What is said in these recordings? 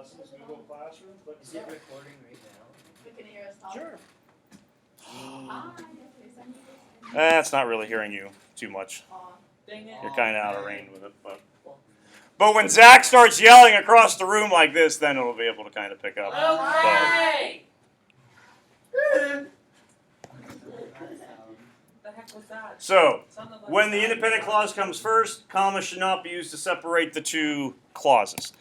lessons, Google Classroom. But Is it recording right now? We can hear us talk. sure. Hi. It's not really hearing you too much. Dang it. You're kind of out of range with it, but when Zach starts yelling across the room like this, then it'll be able to kind of pick up. Okay! What the heck was that? So, Sounded like when the that. independent clause comes first, commas should not be used to separate the two clauses.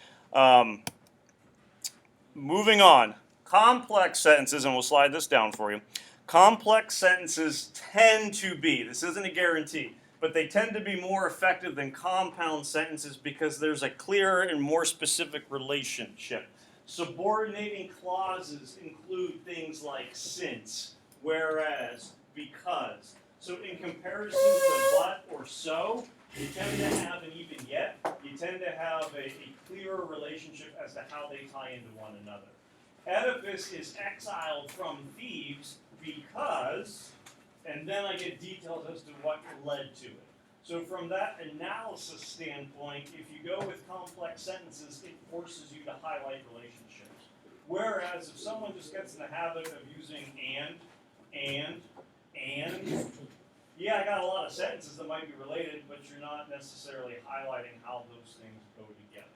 Moving on, complex sentences, and we'll slide this down for you. Complex sentences tend to be, this isn't a guarantee, but they tend to be more effective than compound sentences because there's a clearer and more specific relationship. Subordinating clauses include things like since, whereas, because. So in comparison to but or so, you tend to have an even yet. You tend to have a clearer relationship as to how they tie into one another. Oedipus is exiled from Thebes because, and then I get details as to what led to it. So from that analysis standpoint, if you go with complex sentences, it forces you to highlight relationships. Whereas if someone just gets in the habit of using and, yeah, I got a lot of sentences that might be related, but you're not necessarily highlighting how those things go together.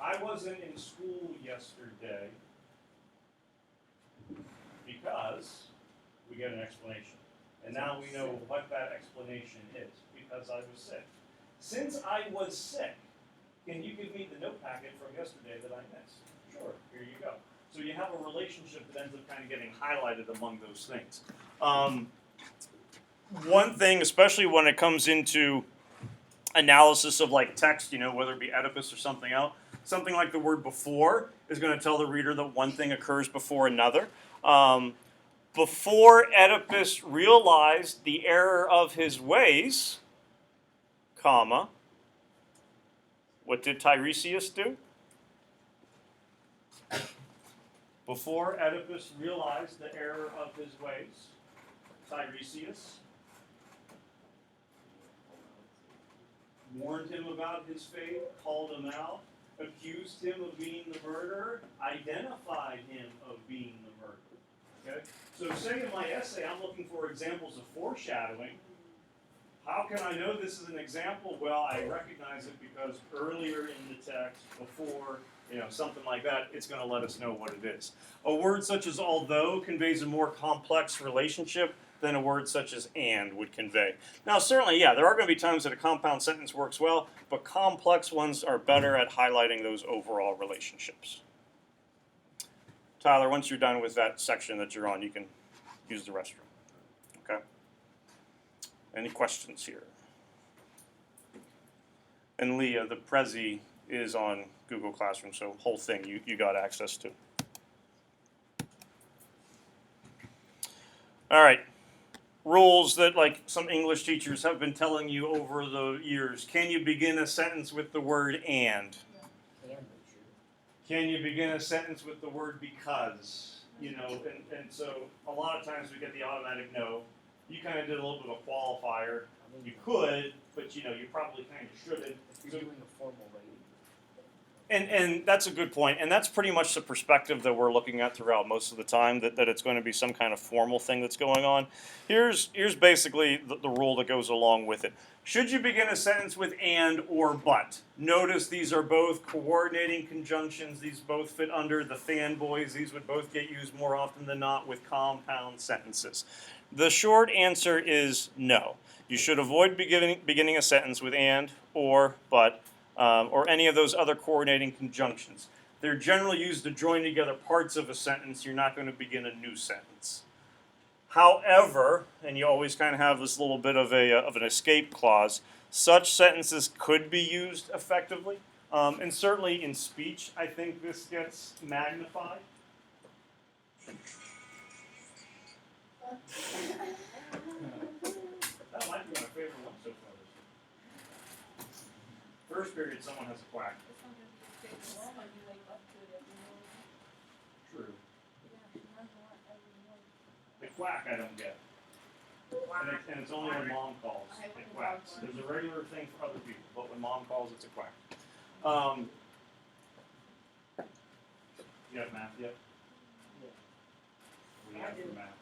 I wasn't in school yesterday because we get an explanation. And now we know what that explanation is, because I was sick. Since I was sick, can you give me the note packet from yesterday that I missed? Sure, here you go. So you have a relationship that ends up kind of getting highlighted among those things. One thing, especially when it comes into analysis of like text, whether it be Oedipus or something else, something like the word before is going to tell the reader that one thing occurs before another. Before Oedipus realized the error of his ways, comma, what did Tiresias do? Before Oedipus realized the error of his ways, Tiresias warned him about his fate, called him out, accused him of being the murderer, identified him of being the murderer. Okay? So say in my essay I'm looking for examples of foreshadowing. How can I know this is an example? Well, I recognize it because earlier in the text, before, something like that, it's going to let us know what it is. A word such as although conveys a more complex relationship than a word such as and would convey. Now, certainly, yeah, there are going to be times that a compound sentence works well, but complex ones are better at highlighting those overall relationships. Tyler, once you're done with that section that you're on, you can use the restroom. Okay? Any questions here? And Leah, the Prezi is on Google Classroom, so whole thing you got access to. All right. Rules that like some English teachers have been telling you over the years. Can you begin a sentence with the word and? Can you begin a sentence with the word because? And so a lot of times we get the automatic no. You kind of did a little bit of a qualifier. You could, but you probably kind of shouldn't. If you're doing a formal rating. And that's a good point. And that's pretty much the perspective that we're looking at throughout most of the time, that it's going to be some kind of formal thing that's going on. Here's basically the rule that goes along with it. Should you begin a sentence with and or but? Notice these are both coordinating conjunctions. These both fit under the fanboys. These would both get used more often than not with compound sentences. The short answer is no. You should avoid beginning a sentence with and or but. Or any of those other coordinating conjunctions. They're generally used to join together parts of a sentence. You're not going to begin a new sentence. However, and you always kind of have this little bit of an escape clause, such sentences could be used effectively. And certainly in speech, I think this gets magnified. That might be my favorite one so far. First period, someone has a quack. True. The quack I don't get. And it's only when mom calls, it quacks. There's a regular thing for other people, but when mom calls, it's a quack. you have math yet? Yeah. What do you have for math?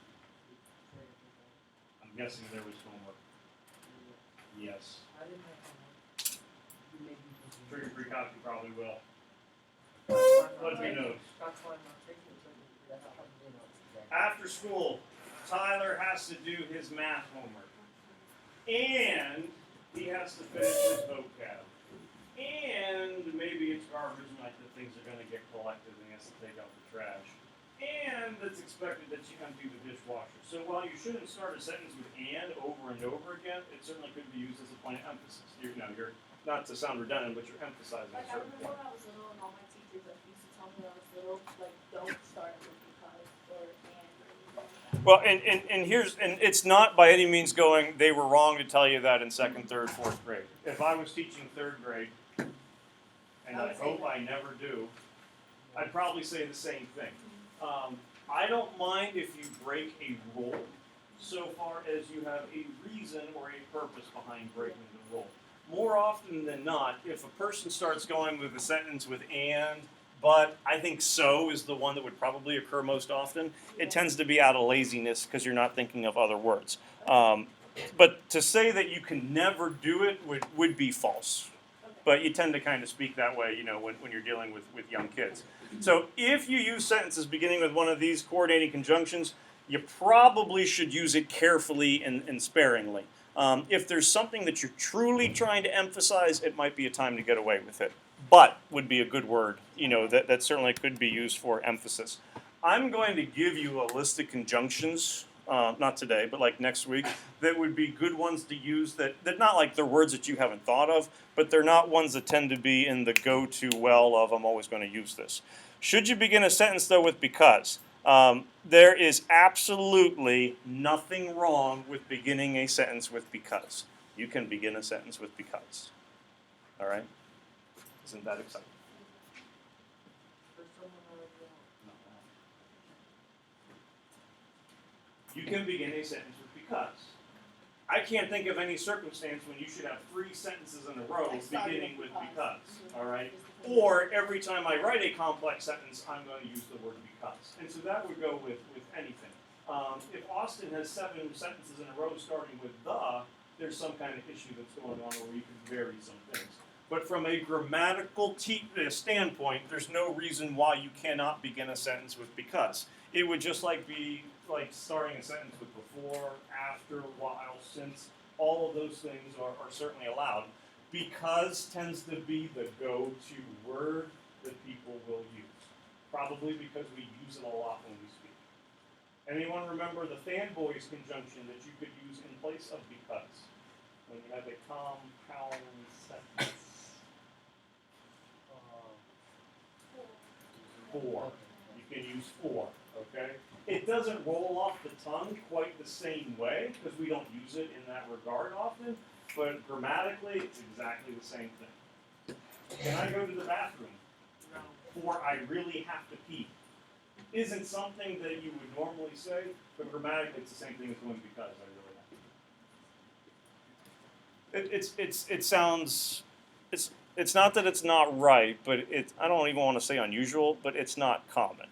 I'm guessing there was homework. Yes. I didn't have homework. You made me do it. Trigger free copy probably will. That's Let me know. That's why I'm not taking it. That's how I'm doing it. After school, Tyler has to do his math homework. And he has to finish his vocab. And maybe it's garbage night that things are going to get collected and he has to take out the trash. And it's expected that you empty the dishwasher. So while you shouldn't start a sentence with and over and over again, it certainly could be used as a point of emphasis. You're not to sound redundant, but you're emphasizing Like, a I certain remember point. when I was little and all my teachers like, used to tell me when I was little, like, don't start it with because or and or anything like that. Well, and it's not by any means going, they were wrong to tell you that in second, third, fourth grade. If I was teaching third grade, and I hope I never do, I'd probably say the same thing. I don't mind if you break a rule so far as you have a reason or a purpose behind breaking the rule. More often than not, if a person starts going with a sentence with and, but, I think so is the one that would probably occur most often. It tends to be out of laziness because you're not thinking of other words. But to say that you can never do it would be false. But you tend to kind of speak that way, when you're dealing with young kids. So if you use sentences beginning with one of these coordinating conjunctions, you probably should use it carefully and sparingly. If there's something that you're truly trying to emphasize, it might be a time to get away with it. But would be a good word, that certainly could be used for emphasis. I'm going to give you a list of conjunctions, not today, but like next week, that would be good ones to use that not like they're words that you haven't thought of, but they're not ones that tend to be in the go-to well of I'm always going to use this. Should you begin a sentence though with because? There is absolutely nothing wrong with beginning a sentence with because. You can begin a sentence with because. All right? Isn't that exciting? For someone already else. You can begin a sentence with because. I can't think of any circumstance when you should have 3 sentences in a row Like starting beginning with because. Mhm. All right? Just because- Or every time I write a complex sentence, I'm going to use the word because. And so that would go with anything. If Austin has 7 sentences in a row starting with the, there's some kind of issue that's going on where you can vary some things. But from a grammatical standpoint, there's no reason why you cannot begin a sentence with because. It would just be like starting a sentence with before, after, while, since. All of those things are certainly allowed. Because tends to be the go-to word that people will use. Probably because we use it a lot when we speak. Anyone remember the fanboys conjunction that you could use in place of because? When you have a compound sentence. For. You can use for, okay? It doesn't roll off the tongue quite the same way because we don't use it in that regard often, but grammatically it's exactly the same thing. Can I go to the bathroom? No. Or I really have to pee. Isn't something that you would normally say, but grammatically it's the same thing as going because I really have to. It sounds, it's not that it's not right, but I don't even want to say unusual, but it's not common.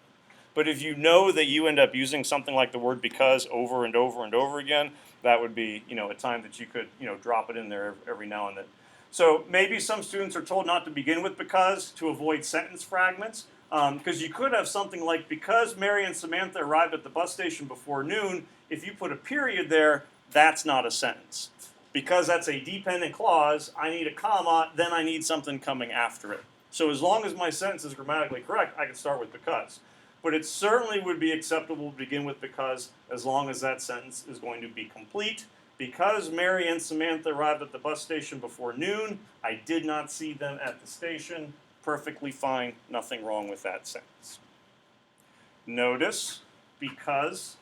But if you know that you end up using something like the word because over and over and over again, that would be, a time that you could, drop it in there every now and then. So maybe some students are told not to begin with because to avoid sentence fragments. Because you could have something like, because Mary and Samantha arrived at the bus station before noon, if you put a period there, that's not a sentence. Because that's a dependent clause, I need a comma, then I need something coming after it. So as long as my sentence is grammatically correct, I can start with because. But it certainly would be acceptable to begin with because as long as that sentence is going to be complete. Because Mary and Samantha arrived at the bus station before noon, I did not see them at the station. Perfectly fine, nothing wrong with that sentence. Notice, because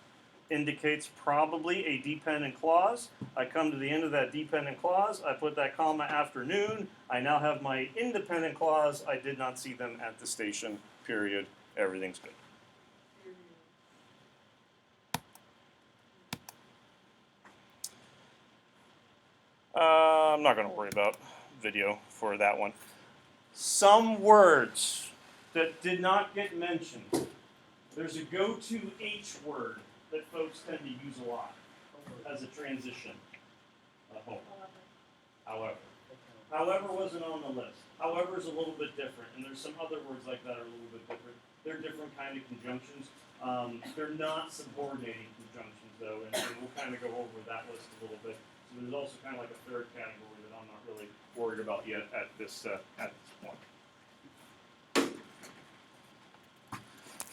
indicates probably a dependent clause. I come to the end of that dependent clause, I put that comma after noon, I now have my independent clause, I did not see them at the station, period, everything's good. I'm not going to worry about video for that one. Some words that did not get mentioned. There's a go-to H word that folks tend to use a lot as a transition. However. However wasn't on the list. However is a little bit different, and there's some other words like that are a little bit different. They're different kind of conjunctions. They're not subordinating conjunctions, though, and we'll kind of go over that list a little bit. So there's also kind of like a third category that I'm not really worried about yet at this point.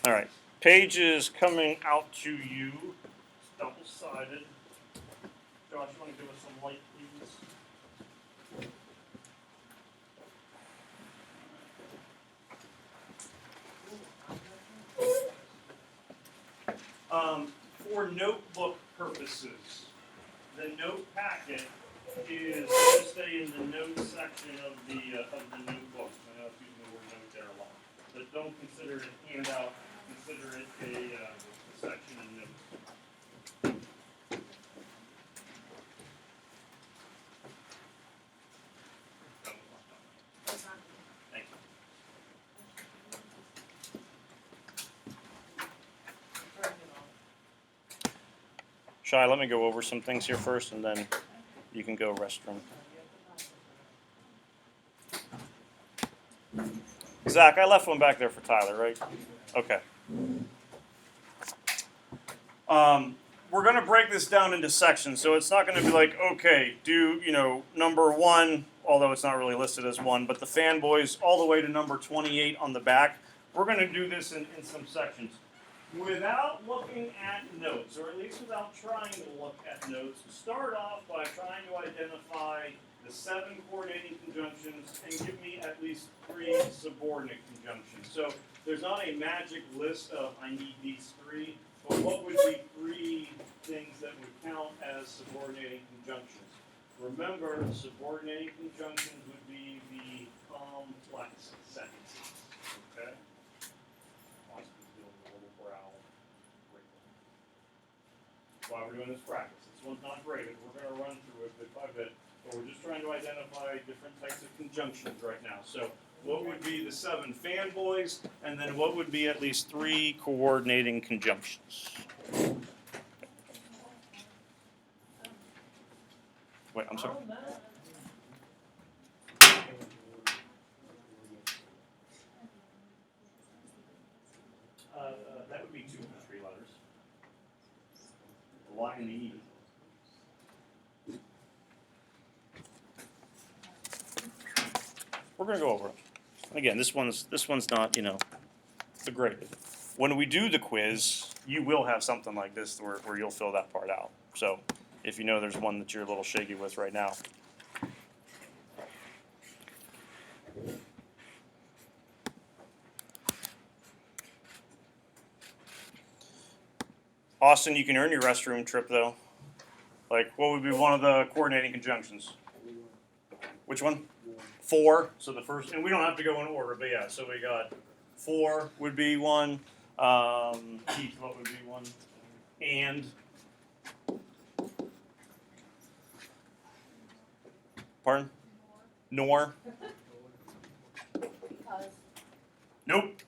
All right, page is coming out to you. It's double-sided. Josh, you want to give us some light, please? For notebook purposes, the note packet is going to stay in the notes section of the notebook. I know I'm using the word note there a lot, but don't consider it a handout. Consider it a section in notes. Thank you. Shai, let me go over some things here first, and then you can go restroom. Zach, I left one back there for Tyler, right? Okay. We're going to break this down into sections, so it's not going to be like, okay, do, number 1, although it's not really listed as 1, but the fanboys all the way to number 28 on the back. We're going to do this in some sections. Without looking at notes, or at least without trying to look at notes, start off by trying to identify the 7 coordinating conjunctions and give me at least 3 subordinate conjunctions. So there's not a magic list of I need these 3, but what would be 3 things that would count as subordinating conjunctions? Remember, subordinating conjunctions would be the complex sentences. Okay? While we're doing this practice. This one's not graded. We're going to run through it bit by bit, but we're just trying to identify different types of conjunctions right now. So what would be the 7 fanboys, and then what would be at least 3 coordinating conjunctions? Wait, I'm sorry. That would be 2 and 3 letters. The Y and the E. We're going to go over it. Again, this one's not, the graded. When we do the quiz, you will have something like this where you'll fill that part out. So if you know there's one that you're a little shaky with right now. Austin, you can earn your restroom trip, though. Like, what would be one of the coordinating conjunctions? Which one? 4. So the first, and we don't have to go in order, but yeah. So we got 4 would be 1. Keith, what would be 1? And. Pardon? Nor. Because. Nope.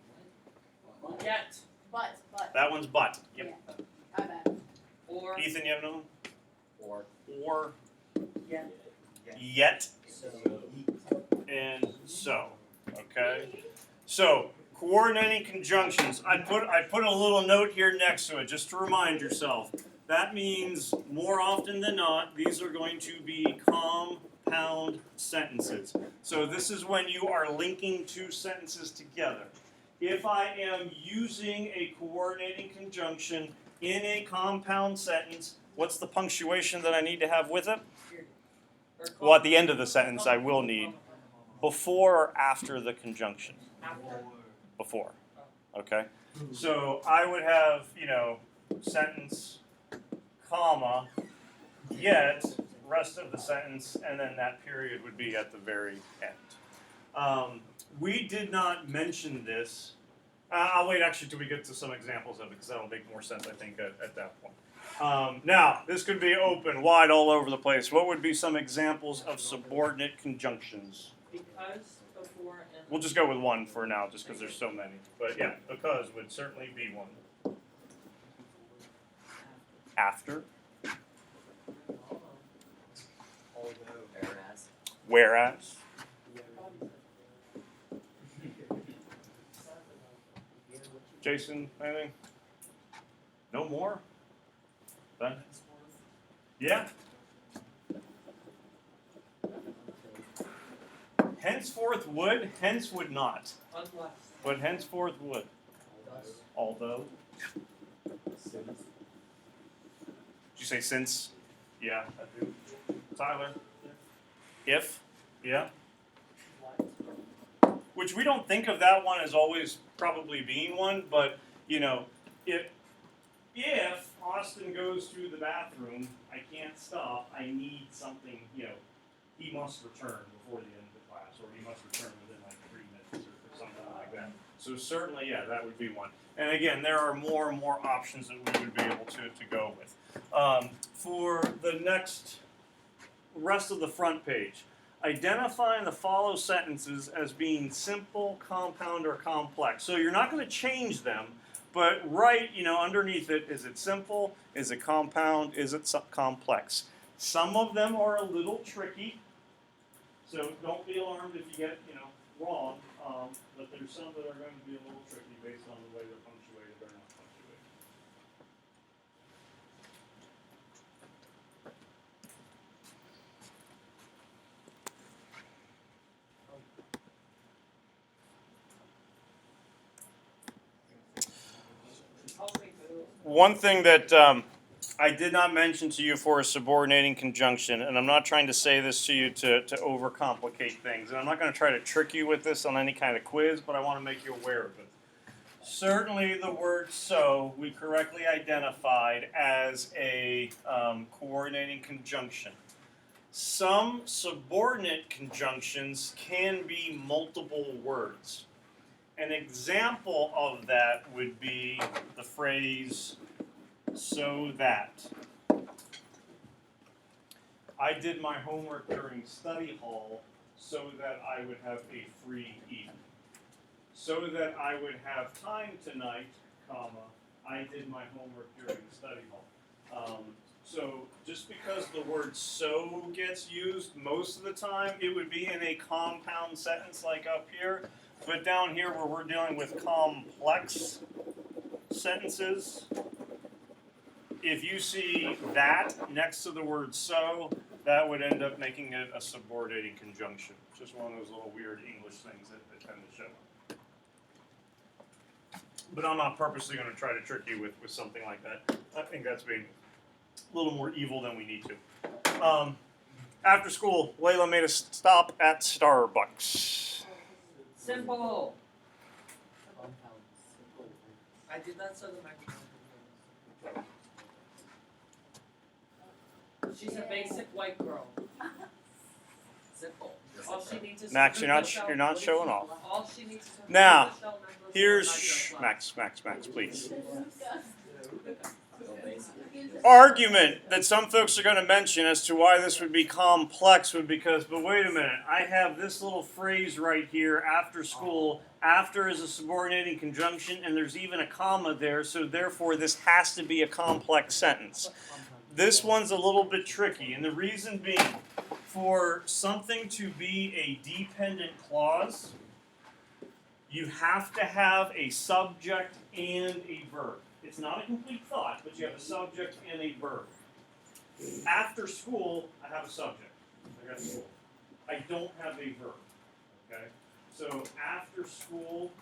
Yet. But. That one's but. Yep. Yeah. I bet. Or. Ethan, you have another one? Or. Yet. Yet. So. And so. Okay. So coordinating conjunctions. I put a little note here next to it just to remind yourself. That means more often than not, these are going to be compound sentences. So this is when you are linking 2 sentences together. If I am using a coordinating conjunction in a compound sentence, what's the punctuation that I need to have with it? Well, at the end of the sentence, I will need before or after the conjunction. Before. Okay? So I would have, sentence, comma, yet, rest of the sentence, and then that period would be at the very end. We did not mention this. I'll wait actually till we get to some examples of it because that'll make more sense, I think, at that point. Now, this could be open, wide, all over the place. What would be some examples of subordinate conjunctions? Because, before, and We'll just go with one for now, just because there's so many. But yeah, because would certainly be one. After. Whereas. Jason, anything? No more? Ben? Yeah. Henceforth would, hence would not. Unless. But henceforth would. Although. Did you say since? Yeah, I do. Tyler? If? Yeah. Which we don't think of that one as always probably being one, but you know, if Austin goes to the bathroom, I can't stop, I need something, you know, he must return before the end of the class, or he must return within like 3 minutes or something like that. So certainly, yeah, that would be one. And again, there are more and more options that we would be able to go with. For the next rest of the front page, identifying the follow sentences as being simple, compound, or complex. So you're not going to change them, but write, you know, underneath it, is it simple, is it compound, is it complex? Some of them are a little tricky, so don't be alarmed if you get, you know, wrong, but there's some that are going to be a little tricky based on the way they're punctuated or not punctuated. One thing that I did not mention to you for a subordinating conjunction, and I'm not trying to say this to you to overcomplicate things, and I'm not going to try to trick you with this on any kind of quiz, but I want to make you aware of it. Certainly the word so we correctly identified as a coordinating conjunction. Some subordinate conjunctions can be multiple words. An example of that would be the phrase, so that. I did my homework during study hall so that I would have a free evening. So that I would have time tonight, comma, I did my homework during study hall. So just because the word so gets used most of the time, it would be in a compound sentence like up here. But down here where we're dealing with complex sentences, if you see that next to the word so, that would end up making it a subordinating conjunction. Just one of those little weird English things that tend to show up. But I'm not purposely going to try to trick you with something like that. I think that's being a little more evil than we need to. After school, Layla made a stop at Starbucks. Simple. I did that so the microphone. She's a basic white girl. Simple. All she needs is Max, to you're not showing off. All she needs is to Now, Michelle numbers here's and Max, please. Max. Argument that some folks are going to mention as to why this would be complex would because, but wait a minute, I have this little phrase right here, after school. After is a subordinating conjunction, and there's even a comma there, so therefore this has to be a complex sentence. This one's a little bit tricky, and the reason being, for something to be a dependent clause, you have to have a subject and a verb. It's not a complete thought, but you have a subject and a verb. After school, I have a subject. I got school. I don't have a verb. Okay? So after school,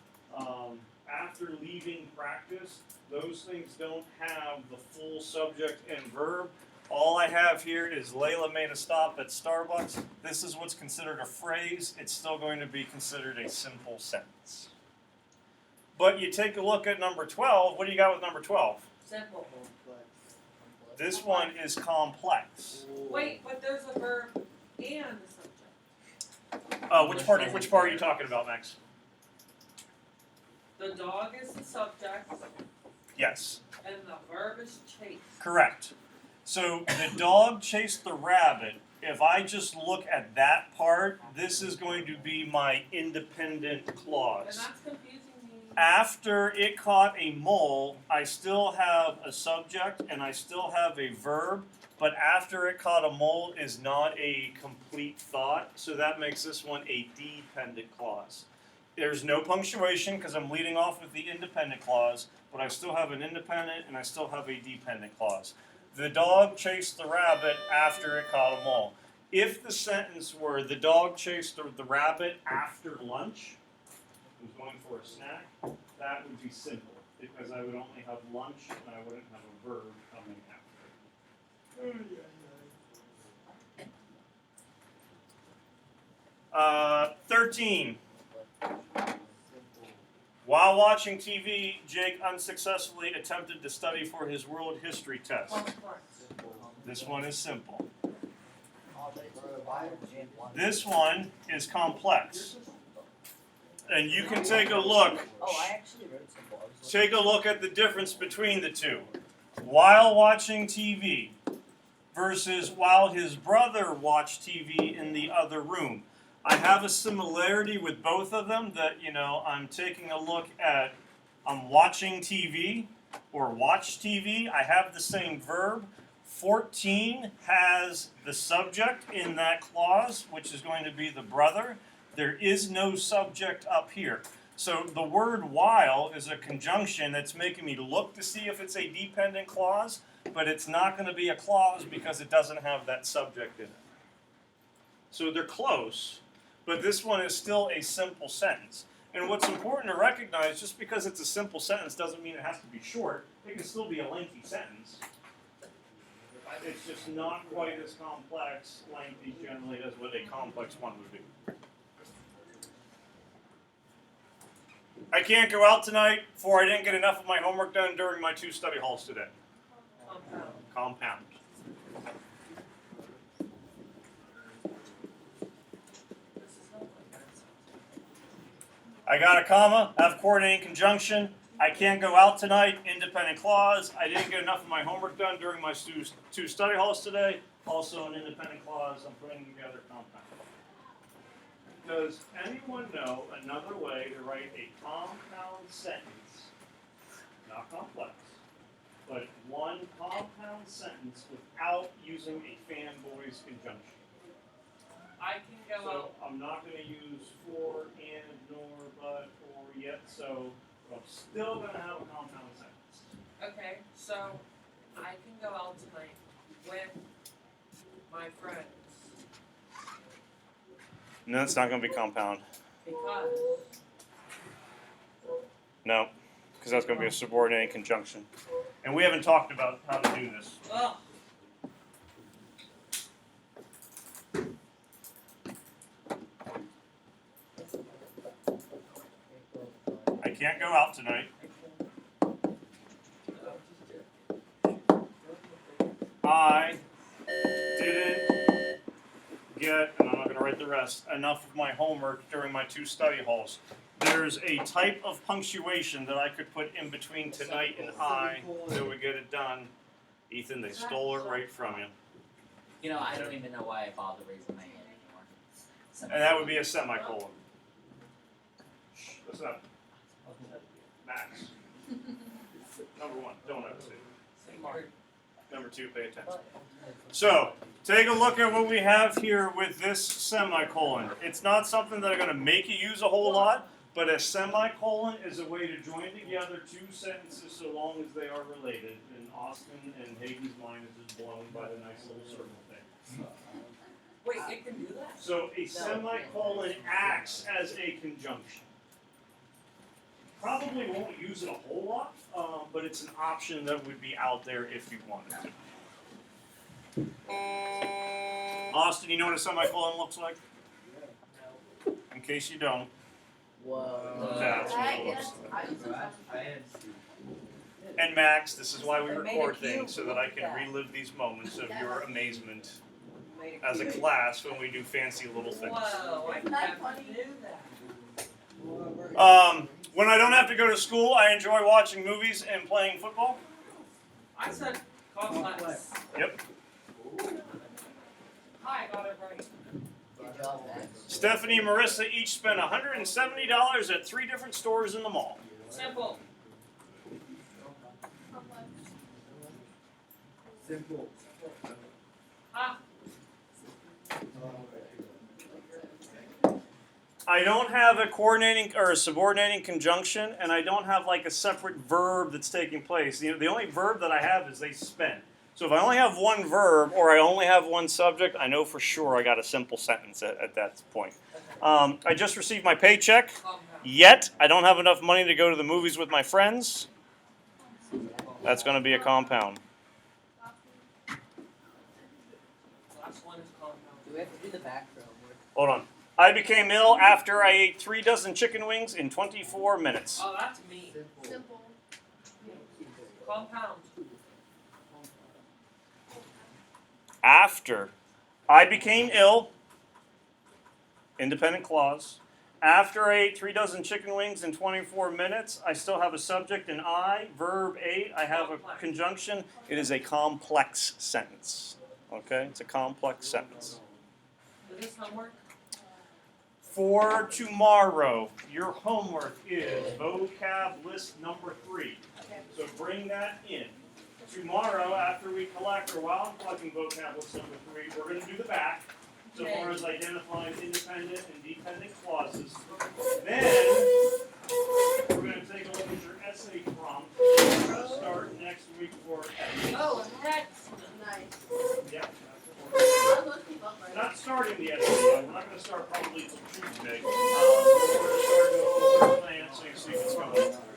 after leaving practice, those things don't have the full subject and verb. All I have here is Layla made a stop at Starbucks. This is what's considered a phrase. It's still going to be considered a simple sentence. But you take a look at number 12. What do you got with number 12? Simple. This one is complex. Wait, but there's a verb and a subject. Which part are you talking about, Max? The dog is the subject, Yes, and the verb is chase. correct. So the dog chased the rabbit if I just look at that part, this is going to be my independent And clause. that's confusing me. After it caught a mole, I still have a subject and I still have a verb, but after it caught a mole is not a complete thought, so that makes this one a dependent clause. There's no punctuation because I'm leading off with the independent clause, but I still have an independent and I still have a dependent clause. The dog chased the rabbit after it caught a mole. If the sentence were the dog chased the rabbit after lunch, was going for a snack, that would be simple because I would only have lunch and I wouldn't have a verb coming after. 13. While watching TV, Jake unsuccessfully attempted to study for his world history test. This one is simple. This one is complex. And you can take a look. Take a look at the difference between the two. While watching TV versus while his brother watched TV in the other room. I have a similarity with both of them that, I'm taking a look at, I'm watching TV or watch TV. I have the same verb. 14 has the subject in that clause, which is going to be the brother. There is no subject up here. So the word while is a conjunction that's making me look to see if it's a dependent clause, but it's not going to be a clause because it doesn't have that subject in it. So they're close, but this one is still a simple sentence. And what's important to recognize, just because it's a simple sentence doesn't mean it has to be short. It can still be a lengthy sentence. It's just not quite as complex, lengthy generally, as what a complex one would be. I can't go out tonight for I didn't get enough of my homework done during my 2 study halls today. Compound. I got a comma, I have coordinating conjunction. I can't go out tonight, independent clause. I didn't get enough of my homework done during my 2 study halls today. Also an independent clause, I'm putting together compound. Does anyone know another way to write a compound sentence, not complex, but one compound sentence without using a fanboy's conjunction? I can go out. So I'm not going to use for, and, nor, but, or, yet, so, but I'm still going to have a compound sentence. Okay, so I can go out tonight with my friends No, it's not going to be compound. because. No, because that's going to be a subordinating conjunction. And we haven't talked about how to do this. Ugh. I can't go out tonight. I didn't get, and I'm not going to write the rest, enough of my homework during my 2 study halls. There's a type of punctuation that I could put in between tonight and I that would get it done. Ethan, they stole it right from you. I don't even know why I bother raising my hand anymore. And that would be a semicolon. Shh, listen up. Max. Number 1, don't notice it. Number 2, pay attention. So, take a look at what we have here with this semicolon. It's not something that I'm going to make you use a whole lot, but a semicolon is a way to join together 2 sentences so long as they are related. And Austin and Hayden's mind is just blown by the nice little circle thing. Wait, it can do that? So a semicolon acts as a conjunction. Probably won't use it a whole lot, but it's an option that would be out there if you wanted to. Austin, you know what a semicolon looks like? In case you don't, Whoa. that's what it looks like. And Max, this is why we record things, so that I can relive these moments of your amazement as a class when we do fancy little things. Whoa, I never knew that. When I don't have to go to school, I enjoy watching movies and playing football. I said complex. Yep. I got it right. Good job, Max. Stephanie and Marissa each spent $170 at 3 different stores in the mall. Simple. Complex. Simple. Ah, I don't have a coordinating or a subordinating conjunction, and I don't have like a separate verb that's taking place. The only verb that I have is they spend. So if I only have one verb or I only have one subject, I know for sure I got a simple sentence at that point. I just received my paycheck. compound. Yet I don't have enough money to go to the movies with my friends. That's going to be a compound. Last one is compound. Do we have to do the back row? Hold on. I became ill after I ate 3 dozen chicken wings in 24 minutes. Oh, that's me. Simple. Compound. After I became ill, independent clause. After I ate 3 dozen chicken wings in 24 minutes, I still have a subject and I, verb 8, I have a conjunction. It is a complex sentence. Okay? It's a complex sentence. Is this homework? For tomorrow, your homework is vocab list number 3. So bring that in. Tomorrow, after we collect, or while I'm collecting vocab list number 3, we're going to do the back, so far as identifying independent and dependent clauses. Then, we're going to take a look at your essay prompt. We're going to start next week for essays. Oh, heck. Nice. Yeah. I'll look him up right now. Not starting the essay yet. We're not going to start probably until Tuesday. We're going to start with the plan so you see what's going on.